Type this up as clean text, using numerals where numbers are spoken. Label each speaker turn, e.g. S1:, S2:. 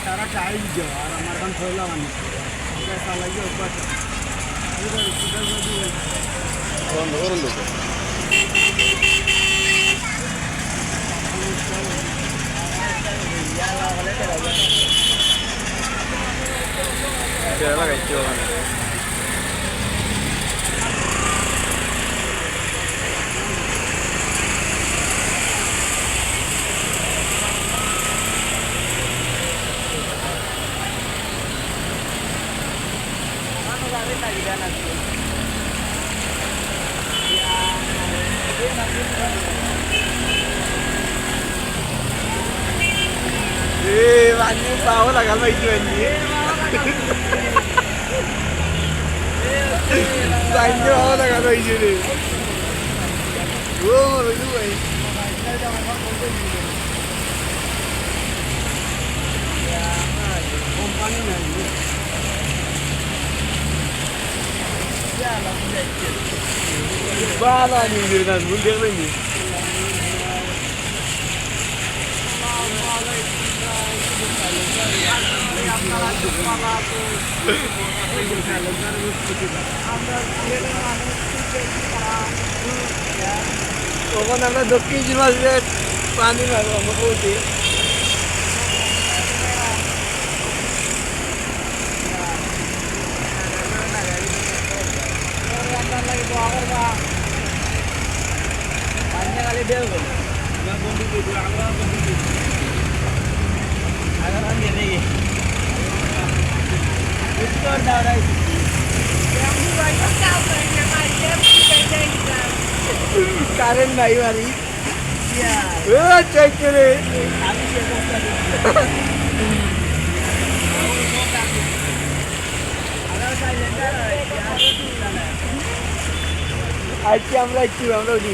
S1: सारा टाइम जो और हमारे काम खोला वाली कैसा लगे ऊपर Anjing tahu lah kalau itu anjing. Anjing tahu lah kalau itu ni. Oh, itu ni. Company ni. Ya, langsung je. Bala ni dia nak mundur lagi. তখন আমরা দক্ষিণ মাঝে পানি মারবো আমরা বলছি kali dia pun nggak bondi di belakang bondi agar हम ये देखिए इसको डाला yang mulai kau kayaknya macam कारण भाई वाली ya cek ini habis ya kalau saya আজকে আমরা একটু আমরা উঠি